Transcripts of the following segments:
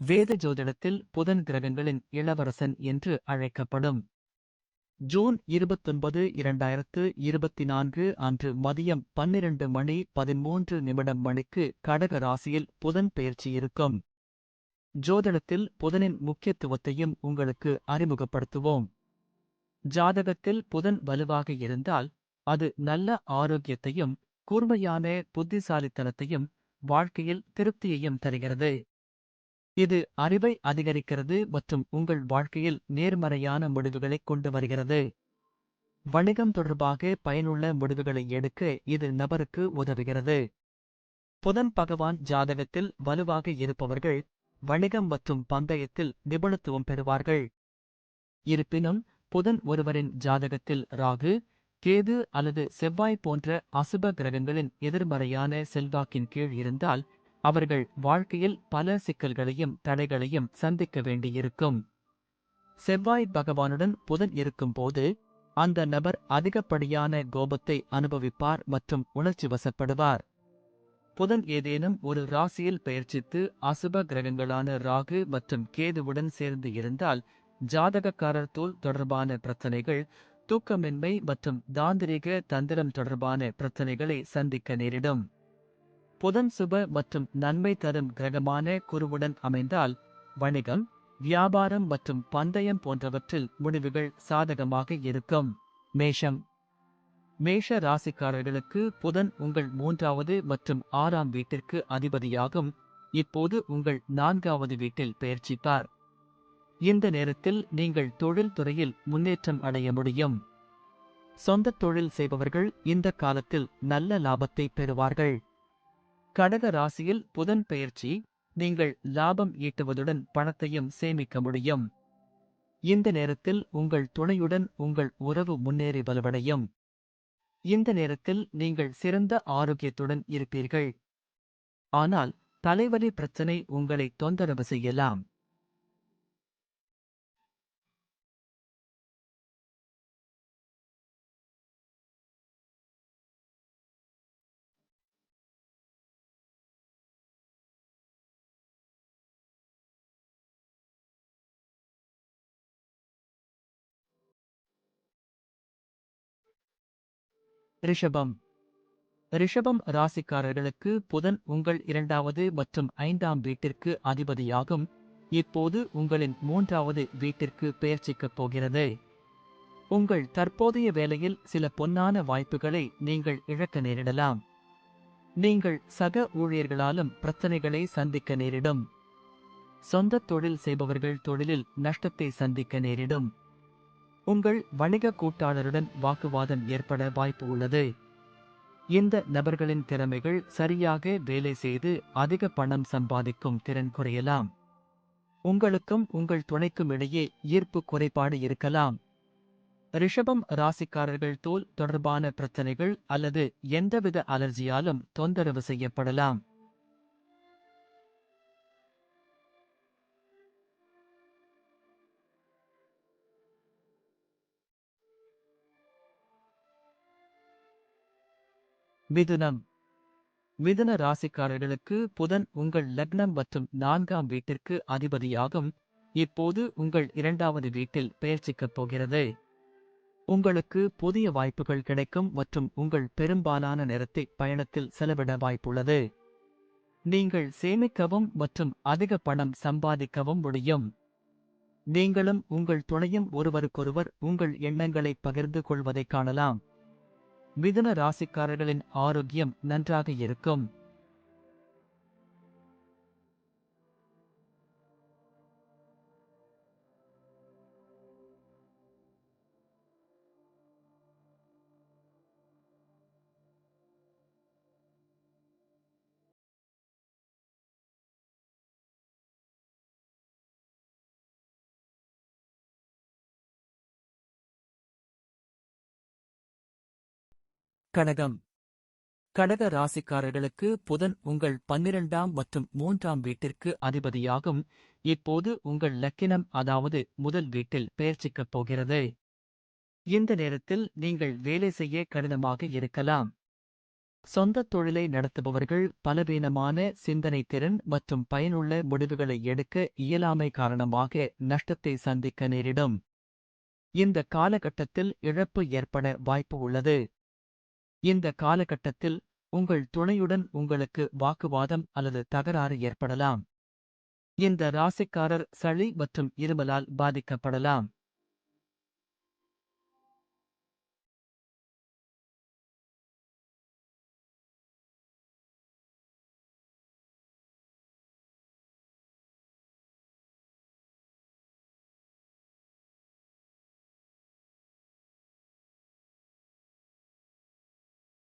வேத ஜோதிடத்தில் புதன் கிரகங்களின் இளவரசன் என்று அழைக்கப்படும். ஜூன் 29, 2024 அன்று மதியம் 12:13 மணிக்கு கடக ராசியில் புதன் பெயர்ச்சியிருக்கும். ஜோதிடத்தில் புதனின் முக்கியத்துவத்தையும் உங்களுக்கு அறிமுகப்படுத்துவோம். ஜாதகத்தில் புதன் வலுவாக இருந்தால் அது நல்ல ஆரோக்கியத்தையும் கூர்மையான புத்திசாலித்தனத்தையும் வாழ்க்கையில் திருப்தியையும் தருகிறது. இது அறிவை அதிகரிக்கிறது மற்றும் உங்கள் வாழ்க்கையில் நேர்மறையான முடிவுகளை கொண்டு வருகிறது. வணிகம் தொடர்பாக பயனுள்ள முடிவுகளை எடுக்க இது நபருக்கு உதவுகிறது. புதன் பகவான் ஜாதகத்தில் வலுவாக இருப்பவர்கள் வணிகம் மற்றும் பந்தயத்தில் நிபுணத்துவம் பெறுவார்கள். இருப்பினும் புதன் ஒருவரின் ஜாதகத்தில் ராகு, கேது அல்லது செவ்வாய் போன்ற அசுப கிரகங்களின் எதிர்மறையான செல்வாக்கின் கீழ் இருந்தால் அவர்கள் வாழ்க்கையில் பல சிக்கல்களையும் தடைகளையும் சந்திக்க வேண்டியிருக்கும். செவ்வாய் பகவானுடன் புதன் இருக்கும்போது அந்த நபர் அதிகப்படியான கோபத்தை அனுபவிப்பார் மற்றும் உணர்ச்சி வசப்படுவார். புதன் ஏதேனும் ஒரு ராசியில் பெயர்ச்சித்து அசுப கிரகங்களான ராகு மற்றும் கேதுவுடன் சேர்ந்து இருந்தால் ஜாதகக்காரர் தோல் தொடர்பான பிரச்சனைகள், தூக்கமின்மை மற்றும் தாந்திரிக தந்திரம் தொடர்பான பிரச்சனைகளை சந்திக்க நேரிடும். புதன் சுப மற்றும் நன்மை தரும் கிரகமான குருவுடன் அமைந்தால் வணிகம், வியாபாரம் மற்றும் பந்தயம் போன்றவற்றில் முடிவுகள் சாதகமாக இருக்கும். மேஷம். மேஷ ராசிக்காரர்களுக்கு புதன் உங்கள் 3வது மற்றும் 6ஆம் வீட்டிற்கு அதிபதியாகும். இப்போது உங்கள் 4வது வீட்டில் பெயர்ச்சிப்பார். இந்த நேரத்தில் நீங்கள் தொழில் துறையில் முன்னேற்றம் அடைய முடியும். சொந்த தொழில் செய்பவர்கள் இந்த காலத்தில் நல்ல லாபத்தை பெறுவார்கள். கடக ராசியில் புதன் பெயர்ச்சி நீங்கள் லாபம் ஈட்டுவதுடன் பணத்தையும் சேமிக்க முடியும். இந்த நேரத்தில் உங்கள் துணையுடன் உங்கள் உறவு முன்னேறி வலுவடையும். இந்த நேரத்தில் நீங்கள் சிறந்த ஆரோக்கியத்துடன் இருப்பீர்கள். ஆனால் தலைவலி பிரச்சனை உங்களை தொந்தரவு செய்யலாம். ரிஷபம். ரிஷபம் ராசிக்காரர்களுக்கு புதன் உங்கள் 2வது மற்றும் 5ஆம் வீட்டிற்கு அதிபதியாகும். இப்போது உங்களின் 3வது வீட்டிற்கு பெயர்ச்சிக்கப் போகிறது. உங்கள் தற்போதைய வேலையில் சில பொன்னான வாய்ப்புகளை நீங்கள் இழக்க நேரிடலாம். நீங்கள் சக ஊழியர்களாலும் பிரச்சனைகளை சந்திக்க நேரிடும். சொந்த தொழில் செய்பவர்கள் தொழிலில் நஷ்டத்தை சந்திக்க நேரிடும். உங்கள் வணிக கூட்டாளருடன் வாக்குவாதம் ஏற்பட வாய்ப்பு உள்ளது. இந்த நபர்களின் திறமைகள் சரியாக வேலை செய்து அதிக பணம் சம்பாதிக்கும் திறன் குறையலாம். உங்களுக்கும் உங்கள் துணைக்கும் இடையே ஈர்ப்பு குறைபாடு இருக்கலாம். ரிஷபம் ராசிக்காரர்கள் தோல் தொடர்பான பிரச்சனைகள் அல்லது எந்தவித அலர்ஜியாலும் தொந்தரவு செய்யப்படலாம். மிதுனம். மிதுன ராசிக்காரர்களுக்கு புதன் உங்கள் லக்னம் மற்றும் 4ஆம் வீட்டிற்கு அதிபதியாகும். இப்போது உங்கள் 2வது வீட்டில் பெயர்ச்சிக்கப் போகிறது. உங்களுக்கு புதிய வாய்ப்புகள் கிடைக்கும் மற்றும் உங்கள் பெரும்பாலான நேரத்தை பயணத்தில் செலவிட வாய்ப்புள்ளது. நீங்கள் சேமிக்கவும் மற்றும் அதிக பணம் சம்பாதிக்கவும் முடியும். நீங்களும் உங்கள் துணையும் ஒருவருக்கொருவர் உங்கள் எண்ணங்களை பகிர்ந்து கொள்வதைக் காணலாம். மிதுன ராசிக்காரர்களின் ஆரோக்கியம் நன்றாக இருக்கும். கடகம். கடக ராசிக்காரர்களுக்கு புதன் உங்கள் 12ஆம் மற்றும் 3ஆம் வீட்டிற்கு அதிபதியாகும். இப்போது உங்கள் லக்கினம் அதாவது முதல் வீட்டில் பெயர்ச்சிக்கப் போகிறது. இந்த நேரத்தில் நீங்கள் வேலை செய்ய கடினமாக இருக்கலாம். சொந்த தொழிலை நடத்துபவர்கள் பலவீனமான சிந்தனை திறன் மற்றும் பயனுள்ள முடிவுகளை எடுக்க இயலாமை காரணமாக நஷ்டத்தை சந்திக்க நேரிடும். இந்த காலகட்டத்தில் இழப்பு ஏற்பட வாய்ப்பு உள்ளது. இந்த காலகட்டத்தில் உங்கள் துணையுடன் உங்களுக்கு வாக்குவாதம் அல்லது தகராறு ஏற்படலாம். இந்த ராசிக்காரர் சளி மற்றும் இருமலால் பாதிக்கப்படலாம்.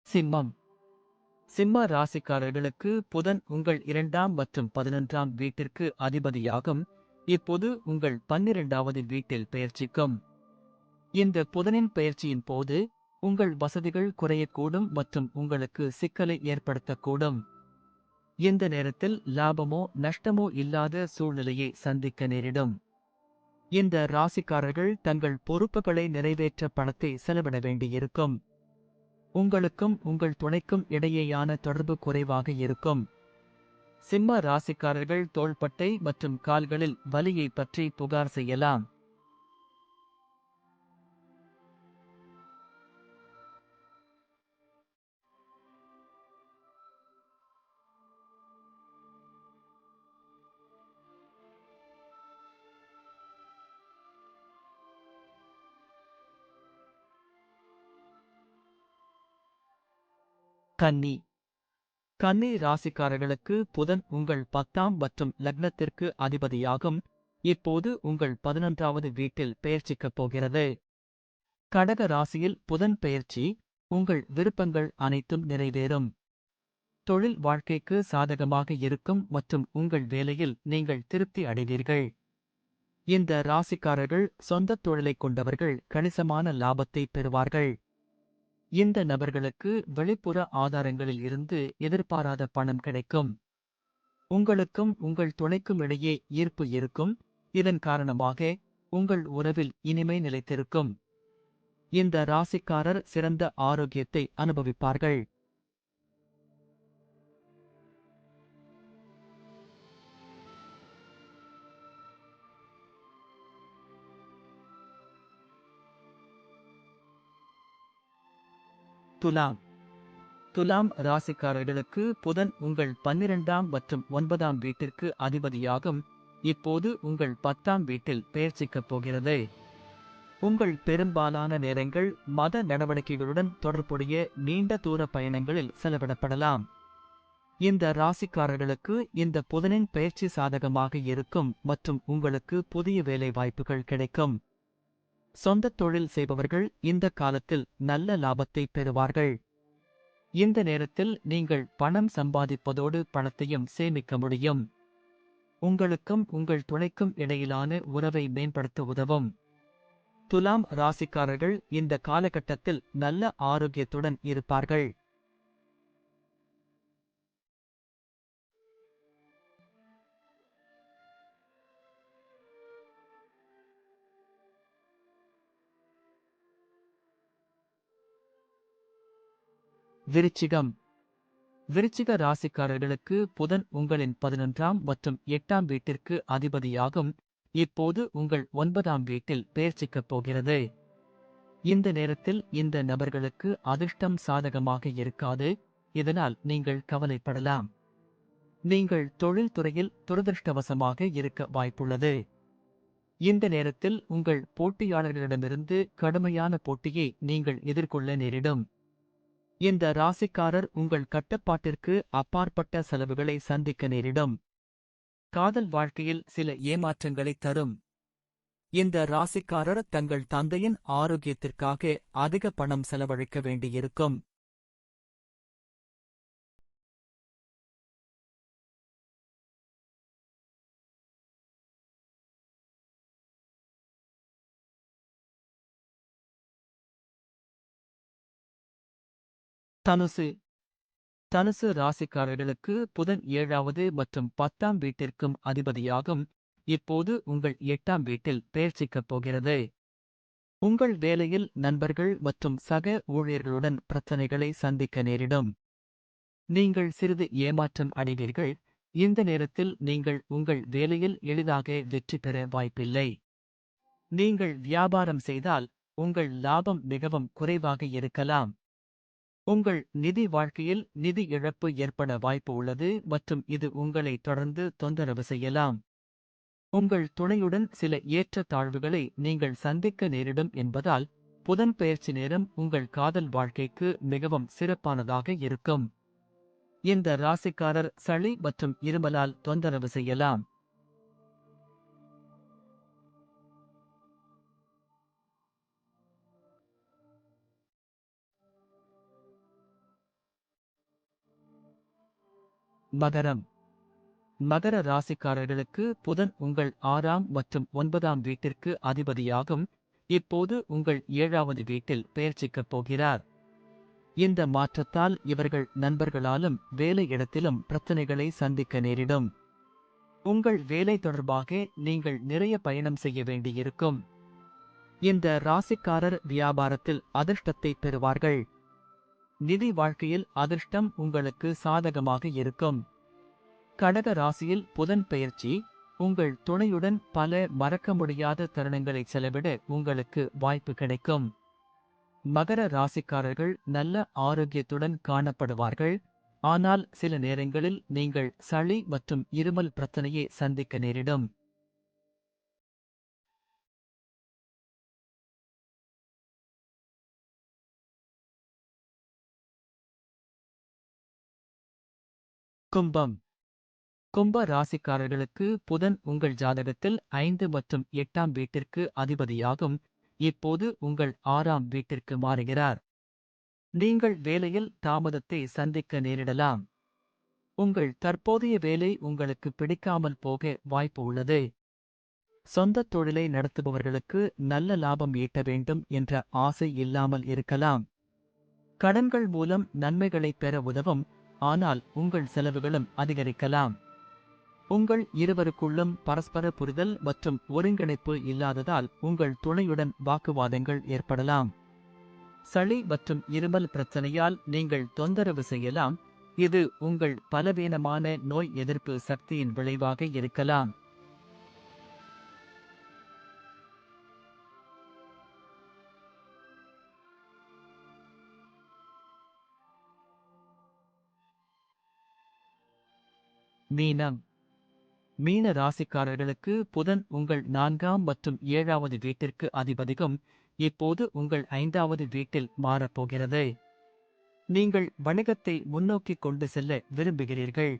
சிம்மம். சிம்ம ராசிக்காரர்களுக்கு புதன் உங்கள் 2ஆம் மற்றும் 11ஆம் வீட்டிற்கு அதிபதியாகும். இப்போது உங்கள் 12வது வீட்டில் பெயர்ச்சிக்கும். இந்த புதனின் பெயர்ச்சியின் போது உங்கள் வசதிகள் குறையக்கூடும் மற்றும் உங்களுக்கு சிக்கலை ஏற்படுத்தக்கூடும். இந்த நேரத்தில் லாபமோ நஷ்டமோ இல்லாத சூழ்நிலையை சந்திக்க நேரிடும். இந்த ராசிக்காரர்கள் தங்கள் பொறுப்புகளை நிறைவேற்ற பணத்தை செலவிட வேண்டியிருக்கும். உங்களுக்கும் உங்கள் துணைக்கும் இடையேயான தொடர்பு குறைவாக இருக்கும். சிம்ம ராசிக்காரர்கள் தோள்பட்டை மற்றும் கால்களில் வலியை பற்றி புகார் செய்யலாம். கன்னி. கன்னி ராசிக்காரர்களுக்கு புதன் உங்கள் 10ஆம் மற்றும் லக்னத்திற்கு அதிபதியாகும். இப்போது உங்கள் 11வது வீட்டில் பெயர்ச்சிக்கப் போகிறது. கடக ராசியில் புதன் பெயர்ச்சி உங்கள் விருப்பங்கள் அனைத்தும் நிறைவேறும். தொழில் வாழ்க்கைக்கு சாதகமாக இருக்கும் மற்றும் உங்கள் வேலையில் நீங்கள் திருப்தி அடைவீர்கள். இந்த ராசிக்காரர்கள் சொந்தத் தொழிலைக் கொண்டவர்கள் கணிசமான லாபத்தை பெறுவார்கள். இந்த நபர்களுக்கு வெளிப்புற ஆதாரங்களில் இருந்து எதிர்பாராத பணம் கிடைக்கும். உங்களுக்கும் உங்கள் துணைக்கும் இடையே ஈர்ப்பு இருக்கும். இதன் காரணமாக உங்கள் உறவில் இனிமை நிலைத்திருக்கும். இந்த ராசிக்காரர் சிறந்த ஆரோக்கியத்தை அனுபவிப்பார்கள். துலாம். துலாம் ராசிக்காரர்களுக்கு புதன் உங்கள் 12ஆம் மற்றும் 9ஆம் வீட்டிற்கு அதிபதியாகும். இப்போது உங்கள் 10ஆம் வீட்டில் பெயர்ச்சிக்கப் போகிறது. உங்கள் பெரும்பாலான நேரங்கள் மத நடவடிக்கைகளுடன் தொடர்புடைய நீண்ட தூர பயணங்களில் செலவிடப்படலாம். இந்த ராசிக்காரர்களுக்கு இந்த புதனின் பெயர்ச்சி சாதகமாக இருக்கும் மற்றும் உங்களுக்கு புதிய வேலை வாய்ப்புகள் கிடைக்கும். சொந்தத் தொழில் செய்பவர்கள் இந்த காலத்தில் நல்ல லாபத்தை பெறுவார்கள். இந்த நேரத்தில் நீங்கள் பணம் சம்பாதிப்பதோடு பணத்தையும் சேமிக்க முடியும். உங்களுக்கும் உங்கள் துணைக்கும் இடையிலான உறவை மேம்படுத்த உதவும். துலாம் ராசிக்காரர்கள் இந்த காலகட்டத்தில் நல்ல ஆரோக்கியத்துடன் இருப்பார்கள். விருச்சிகம். விருச்சிக ராசிக்காரர்களுக்கு புதன் உங்களின் 11ஆம் மற்றும் 8ஆம் வீட்டிற்கு அதிபதியாகும். இப்போது உங்கள் 9ஆம் வீட்டில் பெயர்ச்சிக்கப் போகிறது. இந்த நேரத்தில் இந்த நபர்களுக்கு அதிர்ஷ்டம் சாதகமாக இருக்காது. இதனால் நீங்கள் கவலைப்படலாம். நீங்கள் தொழில்துறையில் துரதிர்ஷ்டவசமாக இருக்க வாய்ப்புள்ளது. இந்த நேரத்தில் உங்கள் போட்டியாளர்களிடமிருந்து கடுமையான போட்டியை நீங்கள் எதிர்கொள்ள நேரிடும். இந்த ராசிக்காரர் உங்கள் கட்டுப்பாட்டிற்கு அப்பாற்பட்ட செலவுகளை சந்திக்க நேரிடும். காதல் வாழ்க்கையில் சில ஏமாற்றங்களை தரும். இந்த ராசிக்காரர் தங்கள் தந்தையின் ஆரோக்கியத்திற்காக அதிக பணம் செலவழிக்க வேண்டியிருக்கும். தனுசு. தனுசு ராசிக்காரர்களுக்கு புதன் 7வது மற்றும் 10ஆம் வீட்டிற்கும் அதிபதியாகும். இப்போது உங்கள் 8ஆம் வீட்டில் பெயர்ச்சிக்கப் போகிறது. உங்கள் வேலையில் நண்பர்கள் மற்றும் சக ஊழியர்களுடன் பிரச்சனைகளை சந்திக்க நேரிடும். நீங்கள் சிறிது ஏமாற்றம் அடைவீர்கள். இந்த நேரத்தில் நீங்கள் உங்கள் வேலையில் எளிதாக வெற்றி பெற வாய்ப்பில்லை. நீங்கள் வியாபாரம் செய்தால் உங்கள் லாபம் மிகவும் குறைவாக இருக்கலாம். உங்கள் நிதி வாழ்க்கையில் நிதி இழப்பு ஏற்பட வாய்ப்பு உள்ளது மற்றும் இது உங்களை தொடர்ந்து தொந்தரவு செய்யலாம். உங்கள் துணையுடன் சில ஏற்ற தாழ்வுகளை நீங்கள் சந்திக்க நேரிடும் என்பதால் புதன் பெயர்ச்சி நேரம் உங்கள் காதல் வாழ்க்கைக்கு மிகவும் சிறப்பானதாக இருக்கும். இந்த ராசிக்காரர் சளி மற்றும் இருமலால் தொந்தரவு செய்யலாம். மகரம். மகர ராசிக்காரர்களுக்கு புதன் உங்கள் 6ஆம் மற்றும் 9ஆம் வீட்டிற்கு அதிபதியாகும். இப்போது உங்கள் 7வது வீட்டில் பெயர்ச்சிக்கப் போகிறார். இந்த மாற்றத்தால் இவர்கள் நண்பர்களாலும் வேலை இடத்திலும் பிரச்சனைகளை சந்திக்க நேரிடும். உங்கள் வேலை தொடர்பாக நீங்கள் நிறைய பயணம் செய்ய வேண்டியிருக்கும். இந்த ராசிக்காரர் வியாபாரத்தில் அதிர்ஷ்டத்தை பெறுவார்கள். நிதி வாழ்க்கையில் அதிர்ஷ்டம் உங்களுக்கு சாதகமாக இருக்கும். கடக ராசியில் புதன் பெயர்ச்சி உங்கள் துணையுடன் பல மறக்க முடியாத தருணங்களை செலவிட உங்களுக்கு வாய்ப்பு கிடைக்கும். மகர ராசிக்காரர்கள் நல்ல ஆரோக்கியத்துடன் காணப்படுவார்கள். ஆனால் சில நேரங்களில் நீங்கள் சளி மற்றும் இருமல் பிரச்சனையை சந்திக்க நேரிடும். கும்பம். கும்ப ராசிக்காரர்களுக்கு புதன் உங்கள் ஜாதகத்தில் 5 மற்றும் 8ஆம் வீட்டிற்கு அதிபதியாகும். இப்போது உங்கள் 6ஆம் வீட்டிற்கு மாறுகிறார். நீங்கள் வேலையில் தாமதத்தை சந்திக்க நேரிடலாம். உங்கள் தற்போதைய வேலை உங்களுக்கு பிடிக்காமல் போக வாய்ப்பு உள்ளது. சொந்த தொழிலை நடத்துபவர்களுக்கு நல்ல லாபம் ஈட்ட வேண்டும் என்ற ஆசை இல்லாமல் இருக்கலாம். கடன்கள் மூலம் நன்மைகளை பெற உதவும். ஆனால் உங்கள் செலவுகளும் அதிகரிக்கலாம். உங்கள் இருவருக்குள்ளும் பரஸ்பர புரிதல் மற்றும் ஒருங்கிணைப்பு இல்லாததால் உங்கள் துணையுடன் வாக்குவாதங்கள் ஏற்படலாம். சளி மற்றும் இருமல் பிரச்சனையால் நீங்கள் தொந்தரவு செய்யலாம். இது உங்கள் பலவீனமான நோய் எதிர்ப்பு சக்தியின் விளைவாக இருக்கலாம். மீனம். மீன ராசிக்காரர்களுக்கு புதன் உங்கள் 4ஆம் மற்றும் 7வது வீட்டிற்கு அதிபதியும் இப்போது உங்கள் 5வது வீட்டில் மாறப்போகிறது. நீங்கள் வணிகத்தை முன்னோக்கி கொண்டு செல்ல விரும்புகிறீர்கள்.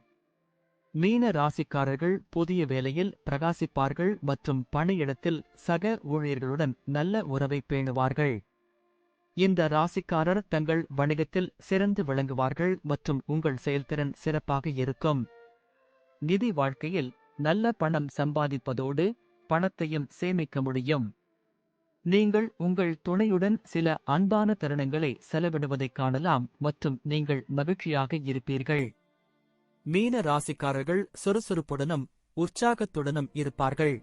மீன ராசிக்காரர்கள் புதிய வேலையில் பிரகாசிப்பார்கள் மற்றும் பணியிடத்தில் சக ஊழியர்களுடன் நல்ல உறவை பேணுவார்கள். இந்த ராசிக்காரர் தங்கள் வணிகத்தில் சிறந்து விளங்குவார்கள் மற்றும் உங்கள் செயல்திறன் சிறப்பாக இருக்கும். நிதி வாழ்க்கையில் நல்ல பணம் சம்பாதிப்பதோடு பணத்தையும் சேமிக்க முடியும். நீங்கள் உங்கள் துணையுடன் சில அன்பான தருணங்களை செலவிடுவதைக் காணலாம் மற்றும் நீங்கள் மகிழ்ச்சியாக இருப்பீர்கள். மீன ராசிக்காரர்கள் சுறுசுறுப்புடனும் உற்சாகத்துடனும் இருப்பார்கள்.